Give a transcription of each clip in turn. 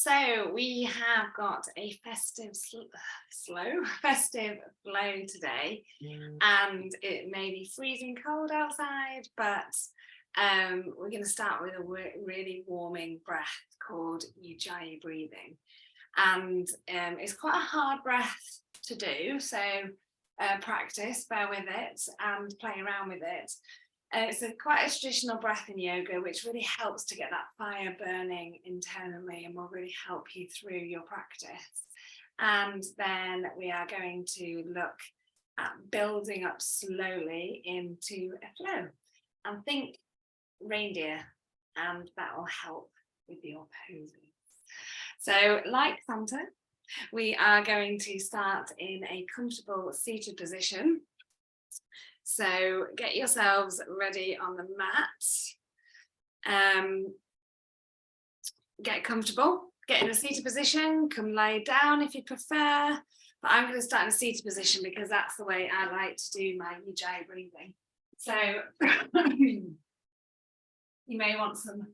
So we have got a festive flow today, and it may be freezing cold outside, but we're going to start with a really warming breath called Ujjayi breathing, and it's quite a hard breath to do, so practice, bear with it, and play around with it. It's quite a traditional breath in yoga, which really helps to get that fire burning internally and will really help you through your practice. And then we are going to look at building up slowly into a flow. And think reindeer, and that will help with your poses. So like Santa, we are going to start in a comfortable seated position. So get yourselves ready on the mat. Get comfortable, get in a seated position, come lie down if you prefer. But I'm going to start in a seated position because that's the way I like to do my Ujjayi breathing. So you may want some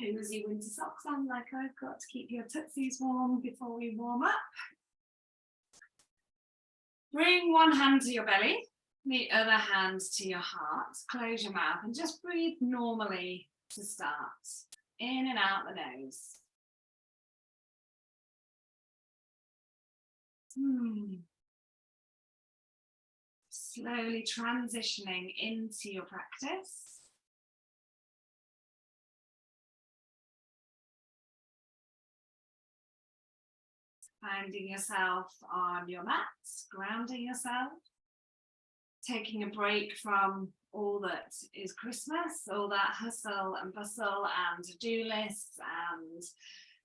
cozy winter socks on like I've got to keep your tootsies warm before we warm up. Bring one hand to your belly. The other hand to your heart, close your mouth and just breathe normally to start. In and out the nose. Slowly transitioning into your practice. Finding yourself on your mat, grounding yourself. Taking a break from all that is Christmas, all that hustle and bustle and to-do lists and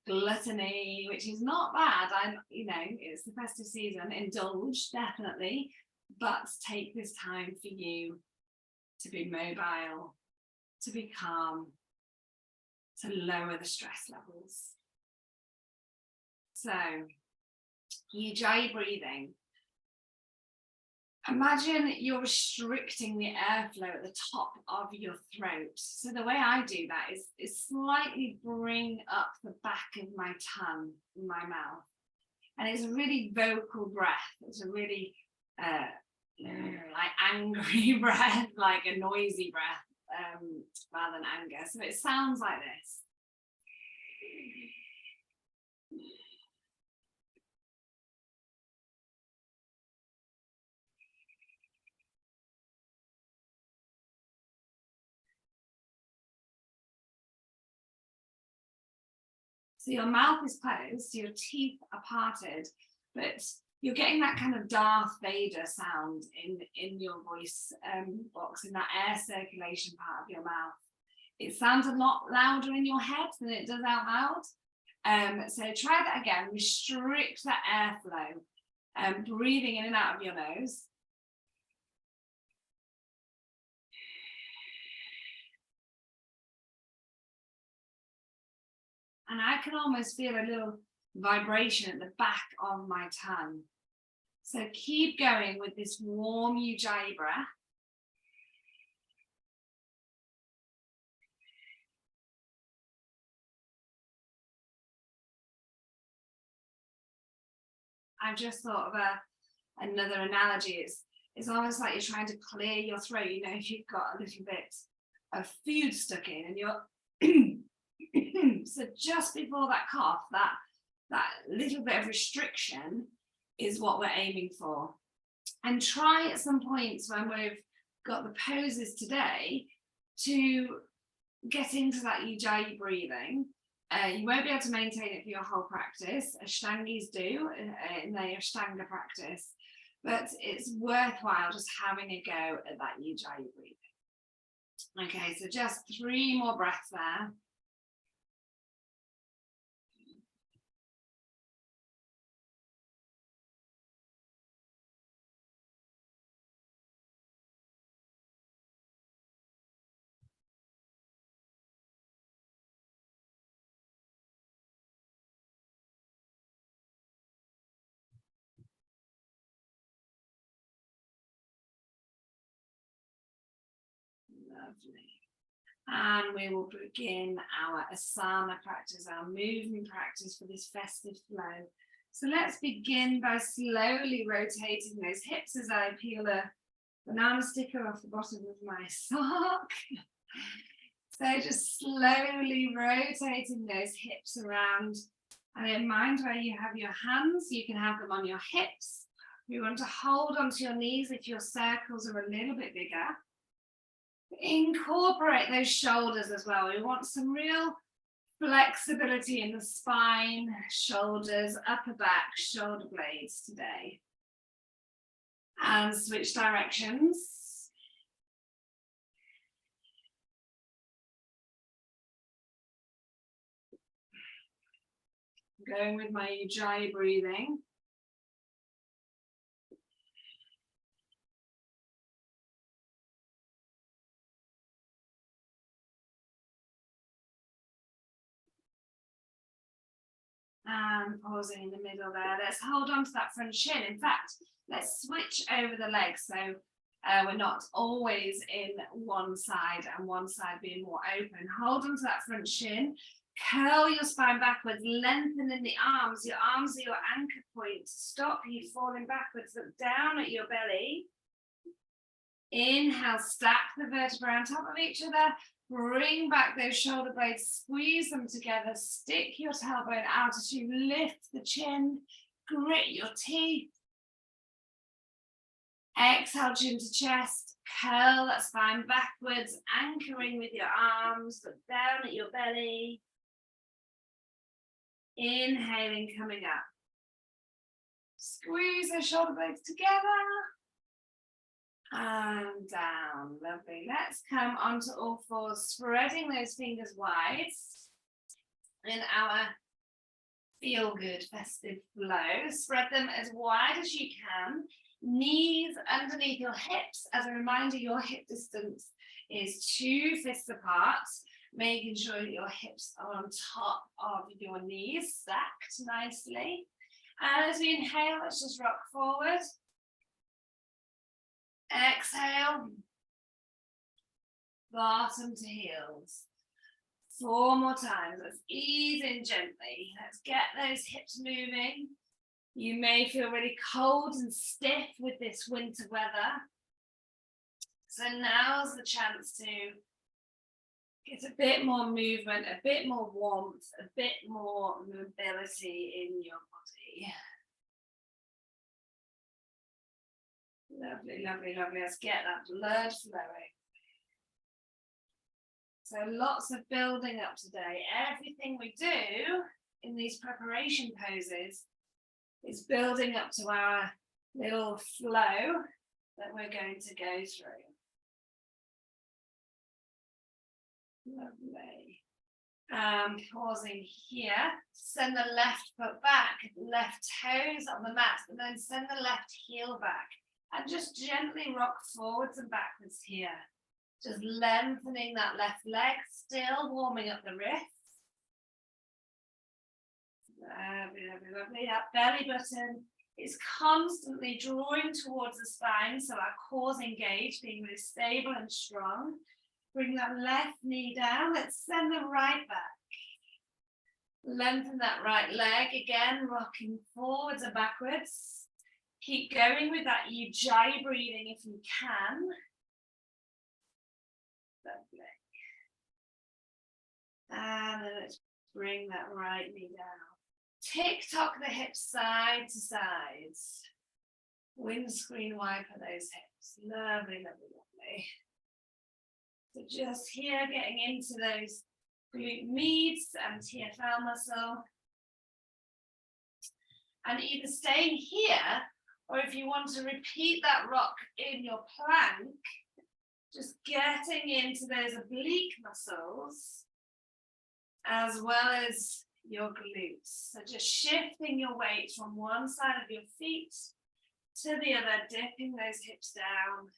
gluttony, which is not bad. It's the festive season. Indulge, definitely, but take this time for you to be mobile, to be calm, to lower the stress levels. So, Ujjayi breathing. Imagine you're restricting the airflow at the top of your throat. So the way I do that is slightly bring up the back of my tongue in my mouth. And it's a really vocal breath. It's a really like angry breath, like a noisy breath rather than anger. So it sounds like this. So your mouth is closed, your teeth are parted, but you're getting that kind of Darth Vader sound in your voice box, in that air circulation part of your mouth. It sounds a lot louder in your head than it does out loud. So try that again, restrict that airflow, breathing in and out of your nose. And I can almost feel a little vibration at the back of my tongue. So keep going with this warm Ujjayi breath. I've just thought of another analogy. It's almost like you're trying to clear your throat. You know, if you've got a little bit of food stuck in and you're so just before that cough, that little bit of restriction is what we're aiming for. And try at some points when we've got the poses today to get into that Ujjayi breathing. You won't be able to maintain it for your whole practice. Ashtangis do in their Ashtanga practice, but it's worthwhile just having a go at that Ujjayi breathing. Okay, so just 3 more breaths there. Lovely. And we will begin our asana practice, our movement practice for this festive flow. So let's begin by slowly rotating those hips as I peel a banana sticker off the bottom of my sock. So just slowly rotating those hips around. And in mind where you have your hands, you can have them on your hips. You want to hold onto your knees if your circles are a little bit bigger. Incorporate those shoulders as well. We want some real flexibility in the spine, shoulders, upper back, shoulder blades today. And switch directions. Going with my Ujjayi breathing. And pausing in the middle there. Let's hold on to that front shin. In fact, let's switch over the legs. So we're not always in one side and one side being more open. Hold on to that front shin. Curl your spine backwards, lengthen in the arms. Your arms are your anchor point. Stop you falling backwards. Look down at your belly. Inhale, stack the vertebrae on top of each other. Bring back those shoulder blades, squeeze them together. Stick your tailbone out as you lift the chin. Grit your teeth. Exhale, chin to chest. Curl that spine backwards, anchoring with your arms. Look down at your belly. Inhaling, coming up. Squeeze those shoulder blades together. And down. Lovely. Let's come onto all fours, spreading those fingers wide in our feel good festive flow. Spread them as wide as you can. Knees underneath your hips. As a reminder, your hip distance is 2 fists apart, making sure that your hips are on top of your knees, stacked nicely. And as we inhale, let's just rock forward. Exhale. Bottom to heels. 4 more times. Let's ease in gently. Let's get those hips moving. You may feel really cold and stiff with this winter weather. So now's the chance to get a bit more movement, a bit more warmth, a bit more mobility in your body. Lovely, lovely, lovely. Let's get that blood flowing. So lots of building up today. Everything we do in these preparation poses is building up to our little flow that we're going to go through. Lovely. Pausing here. Send the left foot back, left toes on the mat, and then send the left heel back. And just gently rock forwards and backwards here. Just lengthening that left leg, still warming up the wrists. Lovely, lovely, lovely. That belly button is constantly drawing towards the spine, so our core's engaged, being really stable and strong. Bring that left knee down. Let's send the right back. Lengthen that right leg again, rocking forwards and backwards. Keep going with that Ujjayi breathing if you can. Lovely. And then let's bring that right knee down. Tick-tock the hips side to side. Windscreen wiper those hips. Lovely, lovely, lovely. So just here getting into those glute medius and TFL muscle. And either staying here, or if you want to repeat that rock in your plank, just getting into those oblique muscles as well as your glutes. So just shifting your weight from one side of your feet to the other, dipping those hips down.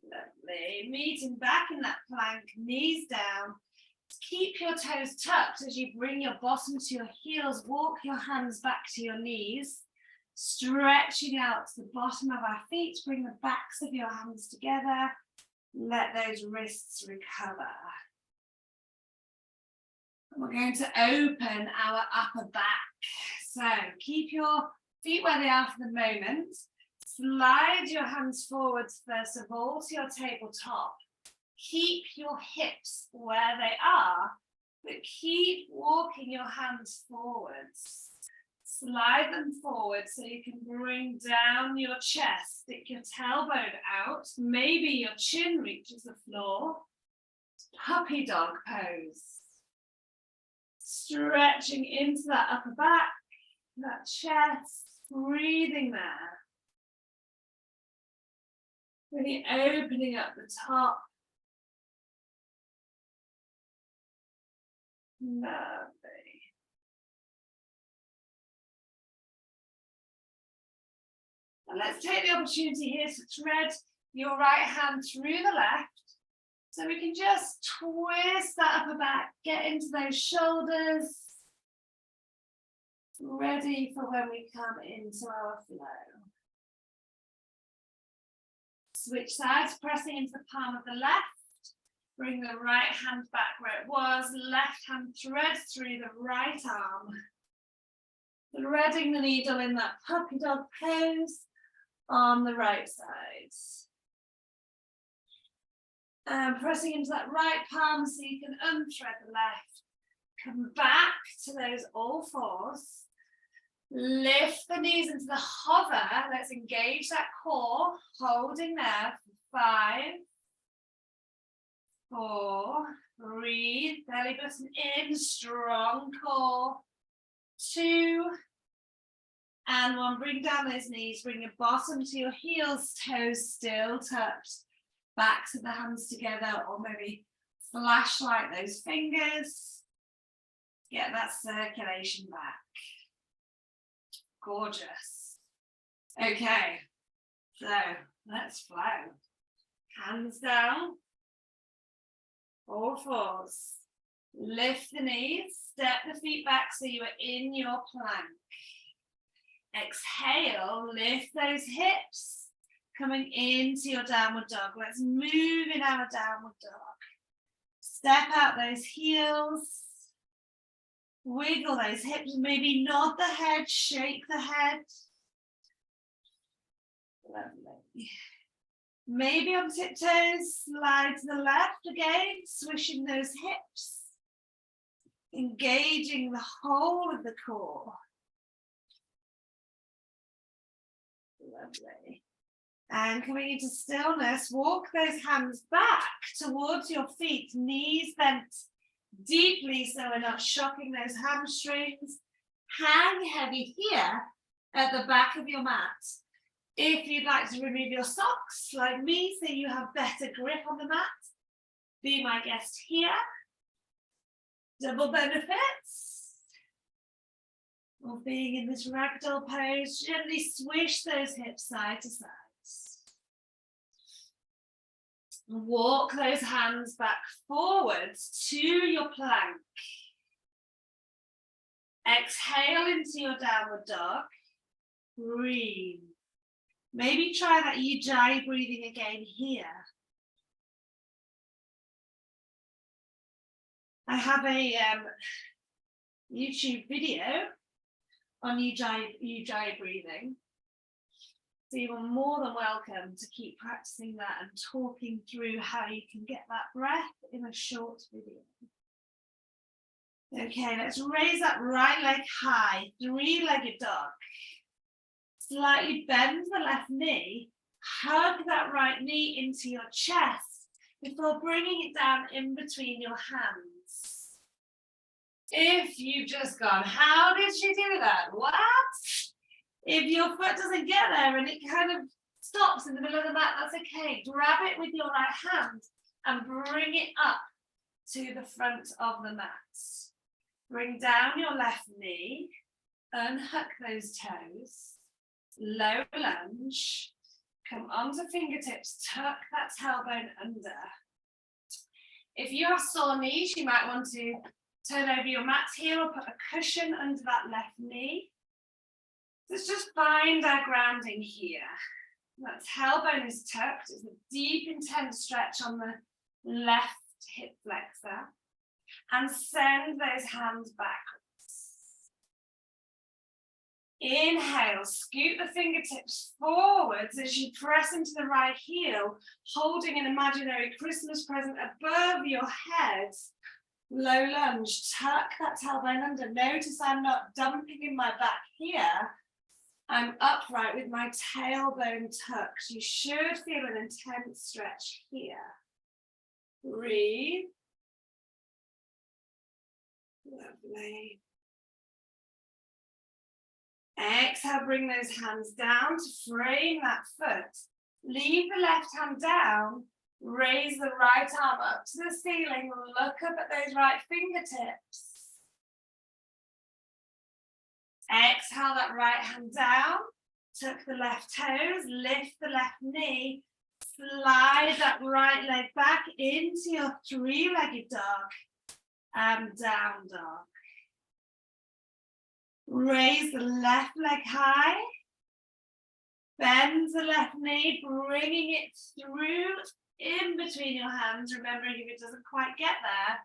Lovely. Meeting back in that plank, knees down. Keep your toes tucked as you bring your bottom to your heels. Walk your hands back to your knees. Stretching out to the bottom of our feet. Bring the backs of your hands together. Let those wrists recover. And we're going to open our upper back. So keep your feet where they are for the moment. Slide your hands forwards first of all to your tabletop. Keep your hips where they are, but keep walking your hands forwards. Slide them forward so you can bring down your chest, stick your tailbone out, maybe your chin reaches the floor. Puppy dog pose. Stretching into that upper back, that chest, breathing there. Really opening up the top. Lovely. And let's take the opportunity here to thread your right hand through the left. So we can just twist that upper back, get into those shoulders. Ready for when we come into our flow. Switch sides, pressing into the palm of the left. Bring the right hand back where it was. Left hand threads through the right arm. Threading the needle in that puppy dog pose on the right side. And pressing into that right palm so you can unthread the left. Come back to those all fours. Lift the knees into the hover. Let's engage that core, holding there for 5, 4, breathe, belly button in, strong core, 2, and 1. Bring down those knees, bring your bottom to your heels, toes still touched, back to the hands together, or maybe flashlight those fingers, get that circulation back. Gorgeous. Okay, so let's flow. Hands down, all fours. Lift the knees, step the feet back so you are in your plank. Exhale, lift those hips, coming into your downward dog. Let's move in our downward dog. Step out those heels. Wiggle those hips, maybe nod the head, shake the head. Lovely. Maybe on tiptoes, slide to the left again, swishing those hips. Engaging the whole of the core. Lovely. And coming into stillness, walk those hands back towards your feet, knees bent deeply so we're not shocking those hamstrings. Hang heavy here at the back of your mat. If you'd like to remove your socks like me so you have better grip on the mat, be my guest here. Double benefits of being in this ragdoll pose. Gently swish those hips side to side. Walk those hands back forwards to your plank. Exhale into your downward dog. Breathe. Maybe try that ujjayi breathing again here. I have a YouTube video on ujjayi breathing. So you are more than welcome to keep practicing that and talking through how you can get that breath in a short video. Okay, let's raise that right leg high, 3-legged dog. Slightly bend the left knee, hug that right knee into your chest before bringing it down in between your hands. If you've just gone, how did she do that? What? If your foot doesn't get there and it kind of stops in the middle of the mat, that's okay. Grab it with your right hand and bring it up to the front of the mat. Bring down your left knee, unhook those toes, low lunge, come onto fingertips, tuck that tailbone under. If you have sore knees, you might want to turn over your mat here or put a cushion under that left knee. Let's just find our grounding here. That tailbone is tucked. It's a deep, intense stretch on the left hip flexor. And send those hands backwards. Inhale, scoot the fingertips forwards as you press into the right heel, holding an imaginary Christmas present above your head. Low lunge, tuck that tailbone under. Notice I'm not dumping in my back here. I'm upright with my tailbone tucked. You should feel an intense stretch here. Breathe. Lovely. Exhale, bring those hands down to frame that foot. Leave the left hand down. Raise the right arm up to the ceiling. Look up at those right fingertips. Exhale that right hand down. Tuck the left toes. Lift the left knee. Slide that right leg back into your three-legged dog. And down dog. Raise the left leg high. Bend the left knee, bringing it through in between your hands. Remembering if it doesn't quite get there,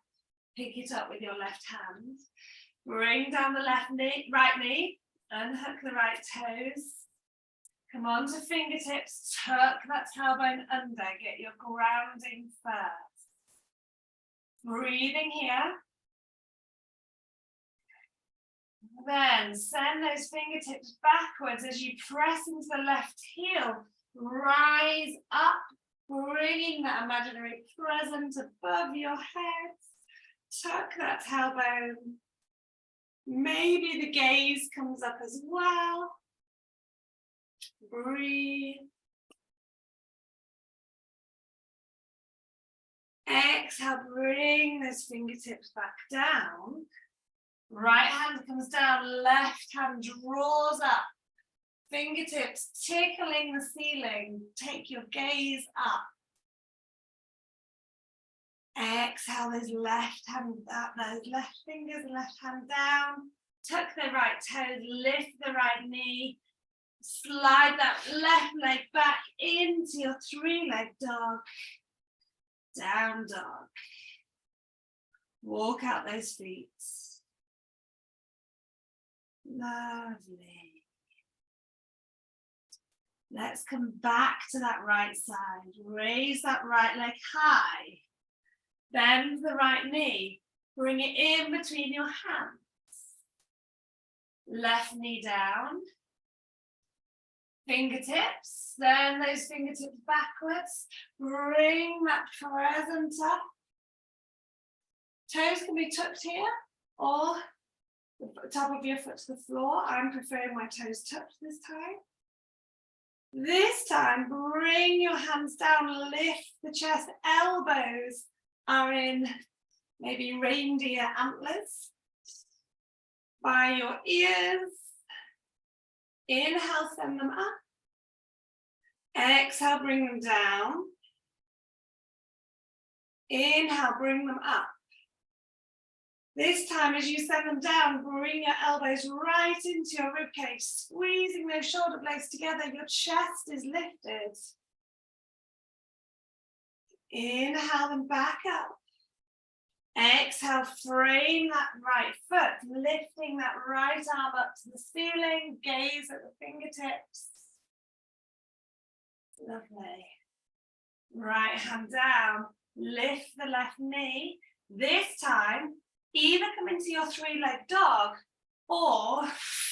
pick it up with your left hand. Bring down the left knee, right knee, unhook the right toes. Come on to fingertips, tuck that tailbone under, get your grounding first. Breathing here. Then send those fingertips backwards as you press into the left heel. Rise up, bringing that imaginary present above your head. Tuck that tailbone. Maybe the gaze comes up as well. Breathe. Exhale, bring those fingertips back down. Right hand comes down, left hand draws up. Fingertips tickling the ceiling. Take your gaze up. Exhale, those left hand up, those left fingers, left hand down. Tuck the right toes, lift the right knee. Slide that left leg back into your three-leg dog. Down dog. Walk out those feet. Lovely. Let's come back to that right side. Raise that right leg high. Bend the right knee. Bring it in between your hands. Left knee down. Fingertips. Send those fingertips backwards. Bring that present up. Toes can be tucked here or the top of your foot to the floor. I'm preferring my toes tucked this time. This time, bring your hands down, lift the chest, elbows are in maybe reindeer antlers. By your ears. Inhale, send them up. Exhale, bring them down. Inhale, bring them up. This time, as you send them down, bring your elbows right into your ribcage, squeezing those shoulder blades together. Your chest is lifted. Inhale them back up. Exhale, frame that right foot, lifting that right arm up to the ceiling, gaze at the fingertips. Lovely. Right hand down, lift the left knee. This time, either come into your three-leg dog or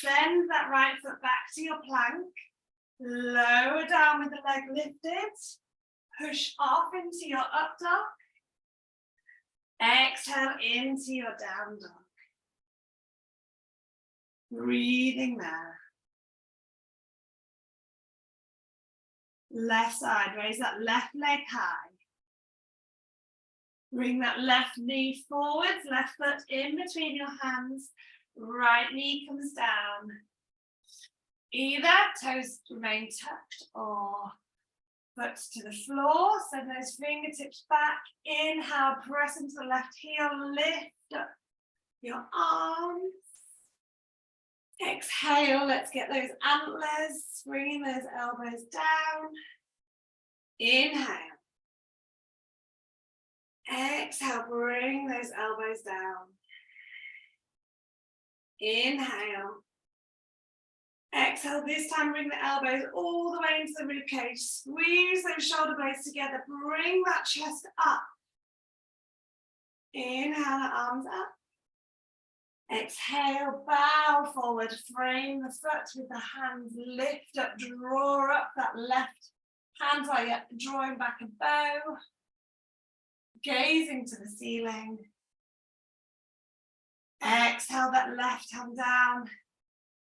send that right foot back to your plank. Lower down with the leg lifted. Push off into your up dog. Exhale into your down dog. Breathing there. Left side, raise that left leg high. Bring that left knee forwards, left foot in between your hands. Right knee comes down. Either toes remain tucked or foot to the floor. Send those fingertips back. Inhale, press into the left heel. Lift up your arms. Exhale, let's get those antlers, bringing those elbows down. Inhale. Exhale, bring those elbows down. Inhale. Exhale, this time bring the elbows all the way into the ribcage. Squeeze those shoulder blades together. Bring that chest up. Inhale, the arms up. Exhale, bow forward. Frame the foot with the hands. Lift up, draw up that left hand while you're drawing back a bow. Gazing to the ceiling. Exhale that left hand down.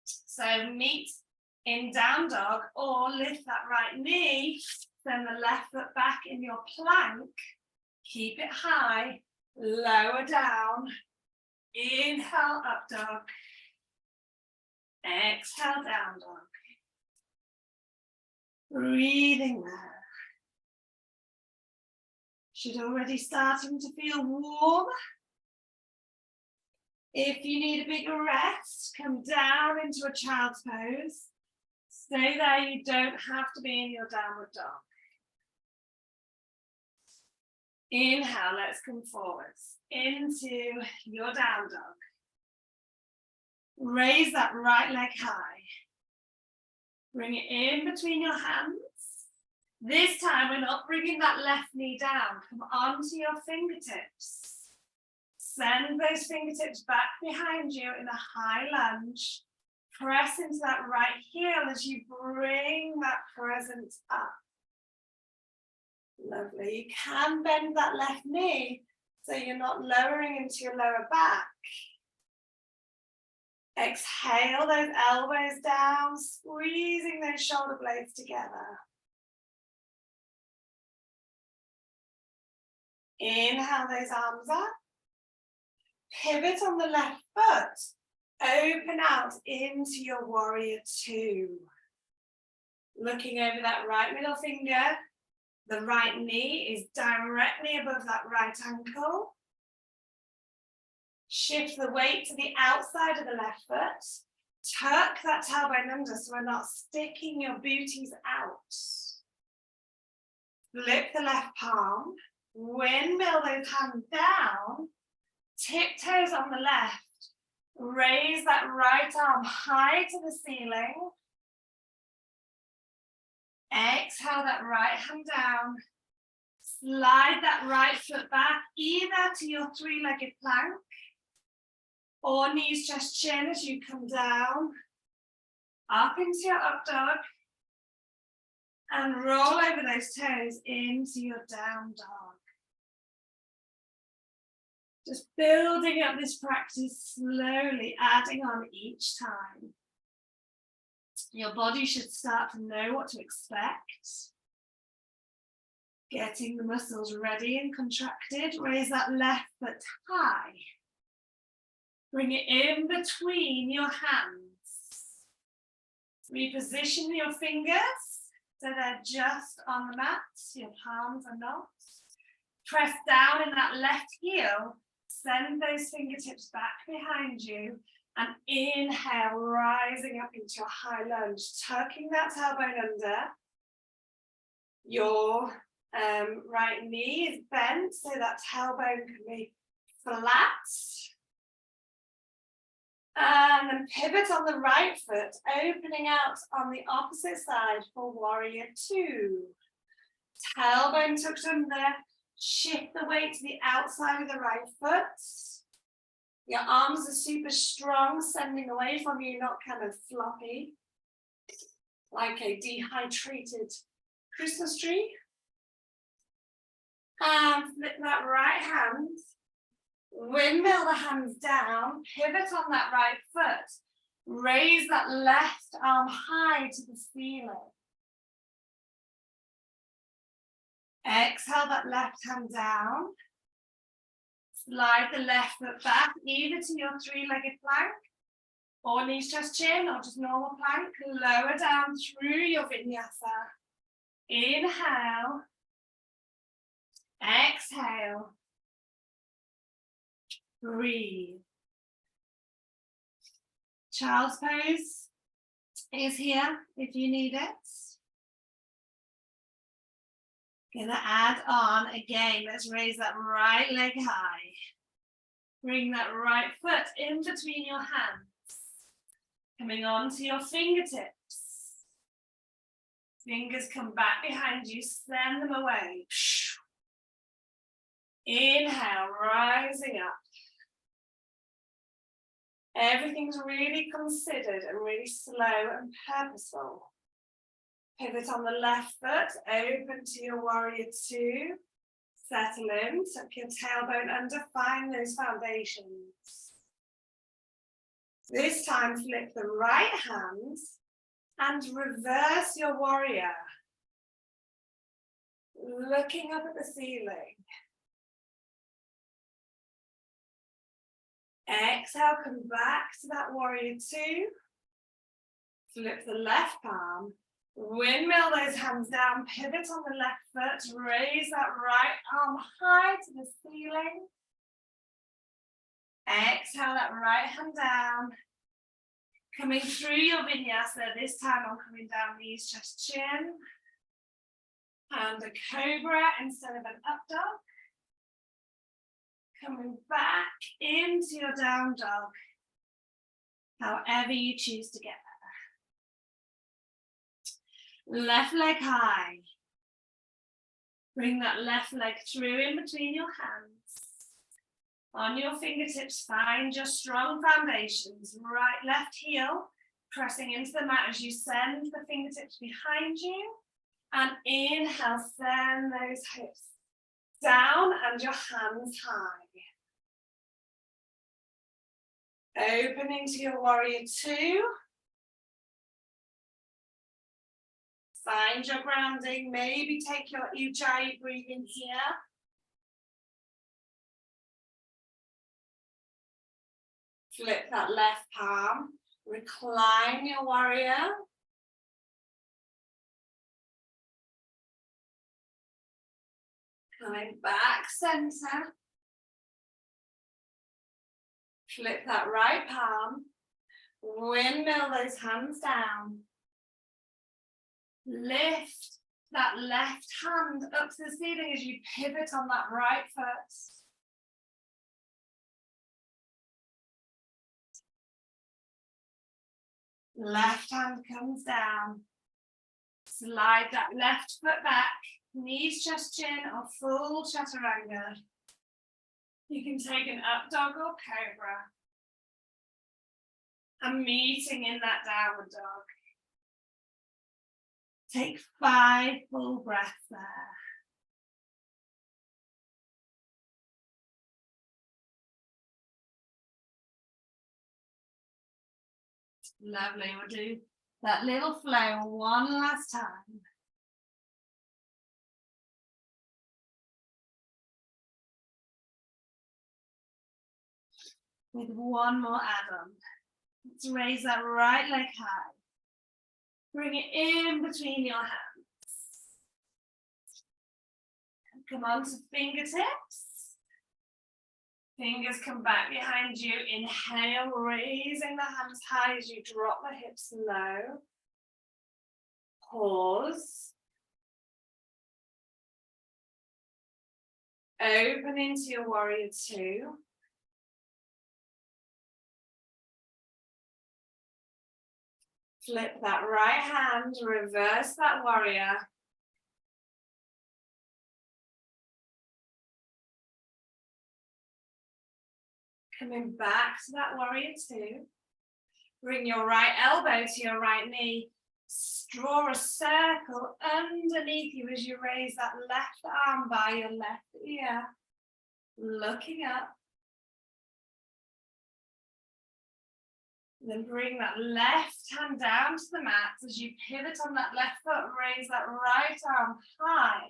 So meet in down dog or lift that right knee, send the left foot back in your plank, keep it high, lower down, inhale up dog, exhale down dog. Breathing there. Should already starting to feel warm. If you need a bigger rest, come down into a child's pose. Stay there, you don't have to be in your downward dog. Inhale, let's come forwards into your down dog. Raise that right leg high. Bring it in between your hands. This time we're not bringing that left knee down. Come onto your fingertips. Send those fingertips back behind you in a high lunge. Press into that right heel as you bring that presence up. Lovely. You can bend that left knee so you're not lowering into your lower back. Exhale those elbows down, squeezing those shoulder blades together. Inhale those arms up. Pivot on the left foot. Open out into your warrior two. Looking over that right middle finger. The right knee is directly above that right ankle. Shift the weight to the outside of the left foot. Tuck that tailbone under so we're not sticking your booties out. Flip the left palm. Windmill those hands down. Tiptoes on the left. Raise that right arm high to the ceiling. Exhale that right hand down. Slide that right foot back either to your three-legged plank or knees, chest, chin as you come down. Up into your up dog. And roll over those toes into your down dog. Just building up this practice slowly, adding on each time. Your body should start to know what to expect. Getting the muscles ready and contracted. Raise that left foot high. Bring it in between your hands. Reposition your fingers so they're just on the mat. Your palms are not. Press down in that left heel. Send those fingertips back behind you and inhale, rising up into your high lunge, tucking that tailbone under. Your right knee is bent so that tailbone can be flat. And then pivot on the right foot, opening out on the opposite side for warrior two. Tailbone tucked under. Shift the weight to the outside of the right foot. Your arms are super strong, sending away from you, not kind of floppy, like a dehydrated Christmas tree. And flip that right hand, windmill the hands down, pivot on that right foot, raise that left arm high to the ceiling. Exhale that left hand down. Slide the left foot back, either to your three-legged plank, or knees, chest, chin, or just normal plank. Lower down through your vinyasa. Inhale. Exhale. Breathe. Child's pose is here if you need it. Gonna add on again, let's raise that right leg high. Bring that right foot in between your hands. Coming on to your fingertips. Fingers come back behind you, send them away. Inhale, rising up. Everything's really considered and really slow and purposeful. Pivot on the left foot, open to your warrior two. Settle in, tuck your tailbone under, find those foundations. This time flip the right hand and reverse your warrior. Looking up at the ceiling. Exhale, come back to that warrior two. Flip the left palm. Windmill those hands down, pivot on the left foot, raise that right arm high to the ceiling. Exhale that right hand down. Coming through your vinyasa, this time I'm coming down knees, chest, chin. And a cobra instead of an up dog. Coming back into your down dog, however you choose to get there. Left leg high. Bring that left leg through in between your hands. On your fingertips, find your strong foundations. Right, left heel, pressing into the mat as you send the fingertips behind you. And inhale, send those hips down and your hands high. Opening to your warrior two. Find your grounding, maybe take your ujjayi breathing here. Flip that left palm, recline your warrior. Coming back center. Flip that right palm, windmill those hands down. Lift that left hand up to the ceiling as you pivot on that right foot. Left hand comes down. Slide that left foot back, knees, chest, chin, or full chaturanga. You can take an up dog or cobra. And meeting in that downward dog. Take 5 full breaths there. Lovely, we'll do that little flow one last time. With one more add-on. Let's raise that right leg high. Bring it in between your hands. Come on to fingertips. Fingers come back behind you. Inhale, raising the hands high as you drop the hips low. Pause. Open into your warrior two. Flip that right hand, reverse that warrior. Coming back to that warrior two. Bring your right elbow to your right knee. Draw a circle underneath you as you raise that left arm by your left ear. Looking up. Then bring that left hand down to the mat as you pivot on that left foot, raise that right arm high.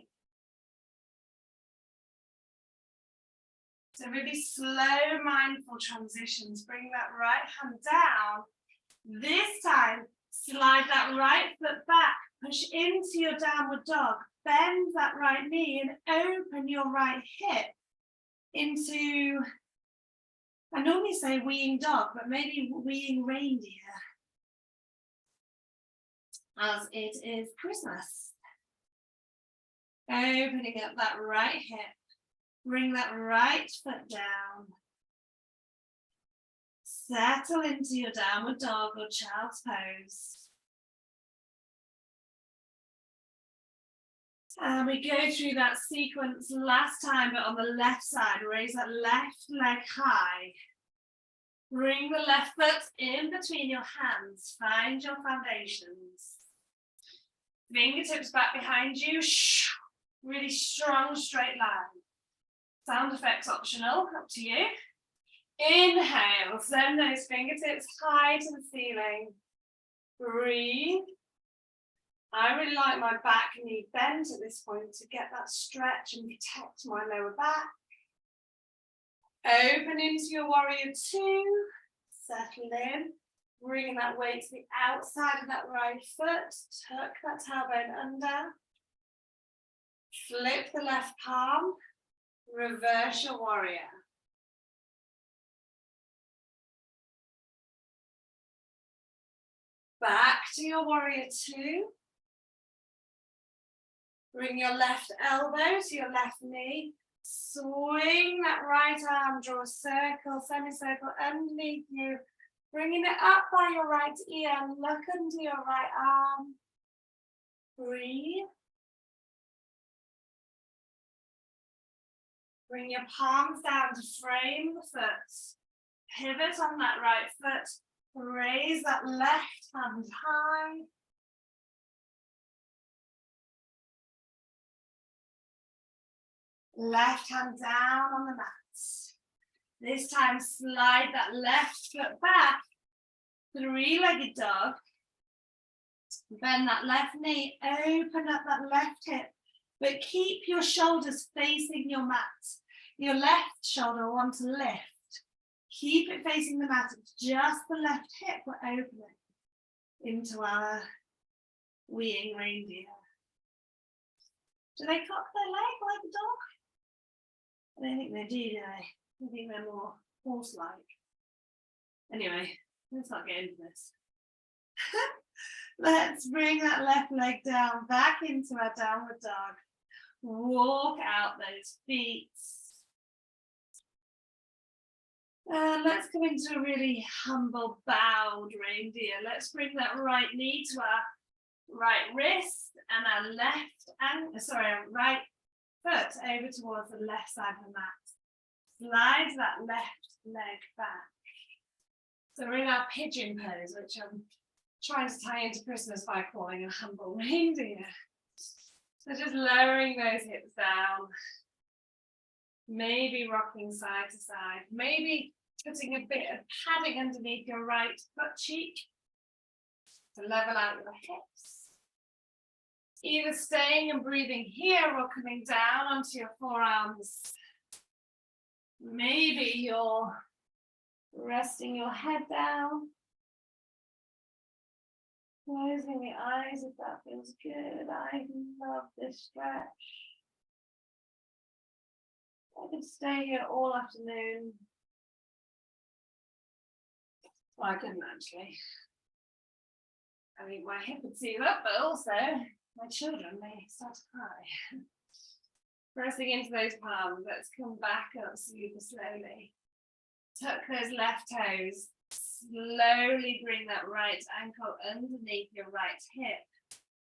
So really slow, mindful transitions. Bring that right hand down. This time, slide that right foot back, push into your downward dog, bend that right knee and open your right hip into I normally say weeing dog, but maybe weeing reindeer, as it is Christmas. Opening up that right hip. Bring that right foot down. Settle into your downward dog or child's pose. And we go through that sequence last time, but on the left side. Raise that left leg high. Bring the left foot in between your hands. Find your foundations. Fingertips back behind you. Really strong straight line. Sound effects optional, up to you. Inhale, send those fingertips high to the ceiling. Breathe. I really like my back knee bent at this point to get that stretch and protect my lower back. Open into your warrior two. Settle in. Bringing that weight to the outside of that right foot. Tuck that tailbone under. Flip the left palm. Reverse your warrior. Back to your warrior two. Bring your left elbow to your left knee. Swing that right arm, draw a circle, semicircle underneath you. Bringing it up by your right ear, look under your right arm. Breathe. Bring your palms down to frame the foot. Pivot on that right foot. Raise that left hand high. Left hand down on the mat. This time slide that left foot back. Three-legged dog. Bend that left knee. Open up that left hip. But keep your shoulders facing your mat. Your left shoulder will want to lift. Keep it facing the mat. It's just the left hip we're opening into our weeing reindeer. Do they cock their leg like a dog? I don't think they do they? I think they're more horse-like. Anyway, let's not get into this. Let's bring that left leg down, back into our downward dog. Walk out those feet. And let's come into a really humble bowed reindeer. Let's bring that right knee to our right wrist and our right foot over towards the left side of the mat. Slide that left leg back. So we're in our pigeon pose, which I'm trying to tie into Christmas by calling a humble reindeer. So just lowering those hips down. Maybe rocking side to side. Maybe putting a bit of padding underneath your right butt cheek to level out your hips. Either staying and breathing here or coming down onto your forearms. Maybe you're resting your head down. Closing the eyes if that feels good. I love this stretch. I could stay here all afternoon. Well, I couldn't actually. I mean, my hip would seal up, but also my children may start to cry. Pressing into those palms, let's come back up super slowly. Tuck those left toes. Slowly bring that right ankle underneath your right hip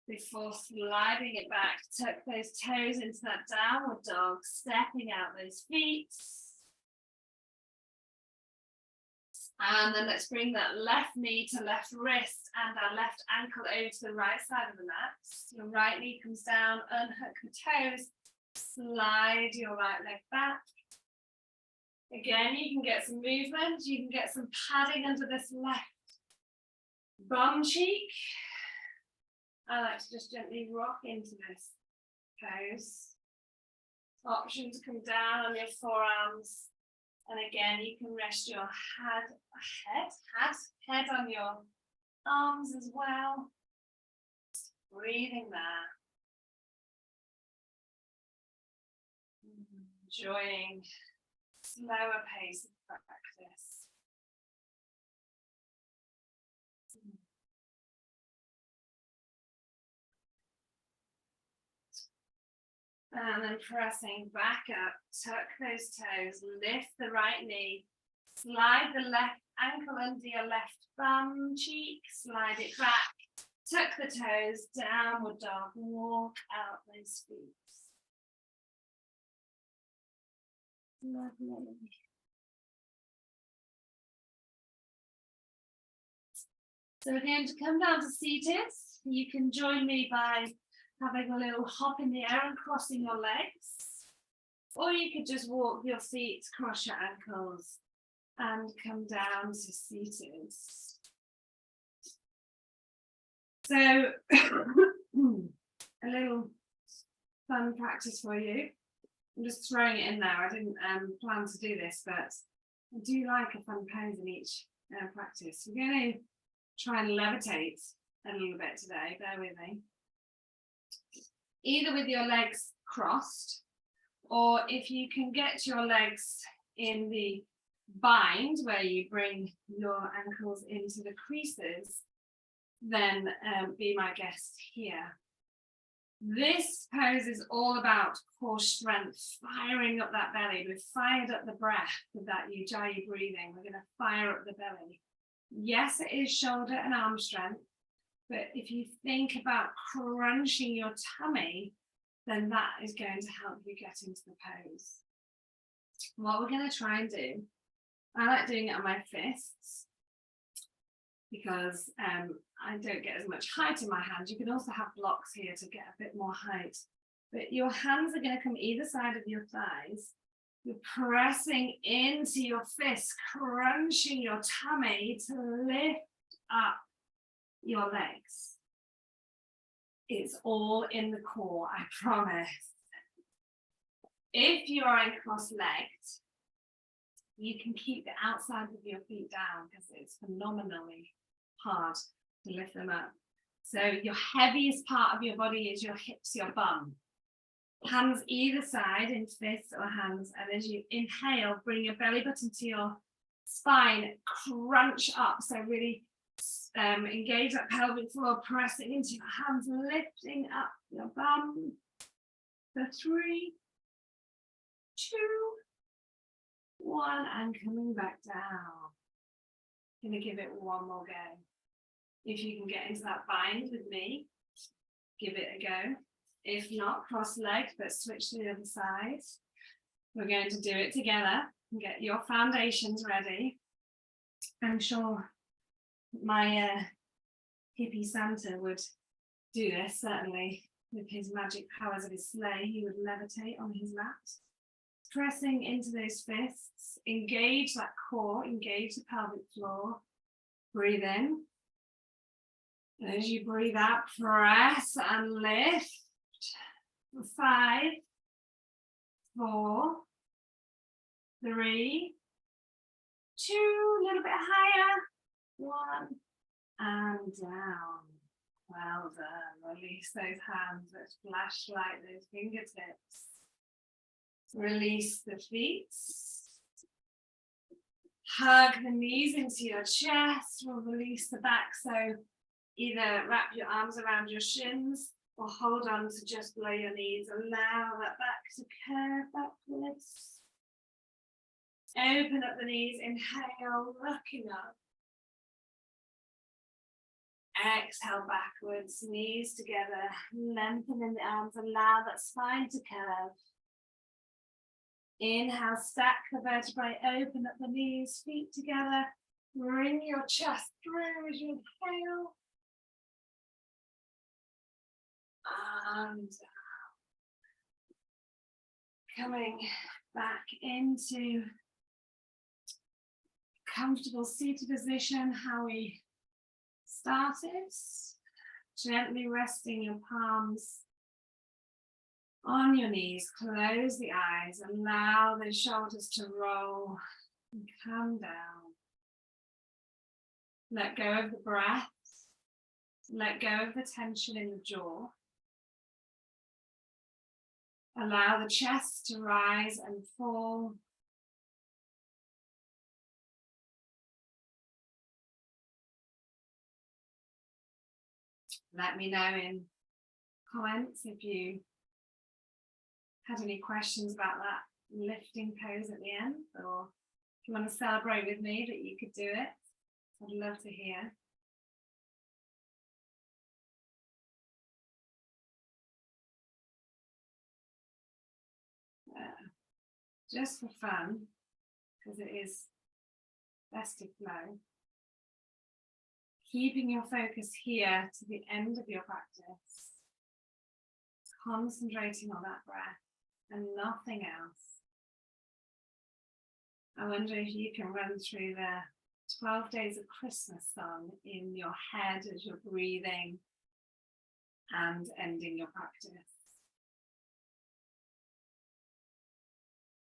before sliding it back. Tuck those toes into that downward dog, stepping out those feet. And then let's bring that left knee to left wrist and our left ankle over to the right side of the mat. Your right knee comes down, unhook the toes, slide your right leg back. Again, you can get some movement, you can get some padding under this left bum cheek. I like to just gently rock into this pose. Option to come down on your forearms. And again, you can rest your head on your arms as well. Breathing there. Enjoying slower pace of practice. And then pressing back up, tuck those toes, lift the right knee, slide the left ankle under your left bum cheek, slide it back, tuck the toes, downward dog, walk out those feet. Lovely. So we're going to come down to seated. You can join me by having a little hop in the air and crossing your legs. Or you could just walk your feet, cross your ankles, and come down to seated. So a little fun practice for you. I'm just throwing it in there. I didn't plan to do this, but I do like a fun pose in each practice. We're going to try and levitate a little bit today. Bear with me. Either with your legs crossed, or if you can get your legs in the bind where you bring your ankles into the creases, then be my guest here. This pose is all about core strength, firing up that belly. We've fired up the breath with that Ujjayi breathing. We're going to fire up the belly. Yes, it is shoulder and arm strength, but if you think about crunching your tummy, then that is going to help you get into the pose. What we're going to try and do, I like doing it on my fists because I don't get as much height in my hands. You can also have blocks here to get a bit more height, but your hands are going to come either side of your thighs. You're pressing into your fists, crunching your tummy to lift up your legs. It's all in the core, I promise. If you are cross-legged, you can keep the outside of your feet down because it's phenomenally hard to lift them up. So your heaviest part of your body is your hips, your bum. Hands either side in fists or hands, and as you inhale, bring your belly button to your spine, crunch up, so really engage that pelvic floor, pressing into your hands, lifting up your bum for 3, 2, 1, and coming back down. Gonna give it one more go. If you can get into that bind with me, give it a go. If not, cross-legged, but switch to the other side. We're going to do it together and get your foundations ready. I'm sure my hippie Santa would do this, certainly with his magic powers of his sleigh. He would levitate on his mat. Pressing into those fists, engage that core, engage the pelvic floor. Breathe in. And as you breathe out, press and lift. 5, 4, 3, 2, a little bit higher, 1, and down. Well done. Release those hands. Let's flashlight those fingertips. Release the feet. Hug the knees into your chest. We'll release the back. So either wrap your arms around your shins or hold on to just below your knees. Allow that back to curve backwards. Open up the knees. Inhale, looking up. Exhale backwards, knees together. Lengthening the arms. Allow that spine to curve. Inhale, stack the vertebrae. Open up the knees, feet together. Bring your chest through as you inhale. And coming back into comfortable seated position, how we started. Gently resting your palms on your knees. Close the eyes. Allow the shoulders to roll and come down. Let go of the breath. Let go of the tension in the jaw. Allow the chest to rise and fall. Let me know in comments if you had any questions about that lifting pose at the end, or if you want to celebrate with me that you could do it, I'd love to hear. Just for fun, because it is festive flow, keeping your focus here to the end of your practice, concentrating on that breath and nothing else. I wonder if you can run through the 12 Days of Christmas song in your head as you're breathing and ending your practice.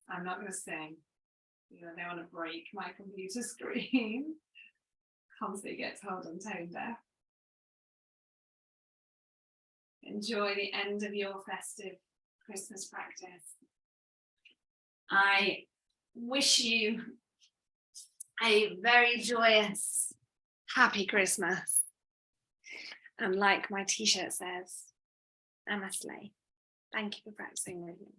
I'm not going to sing. I don't want to break my computer screen. Constantly get told I'm tone deaf. Enjoy the end of your festive Christmas practice. I wish you a very joyous, happy Christmas. And like my t-shirt says, Namaste. Thank you for practicing with me.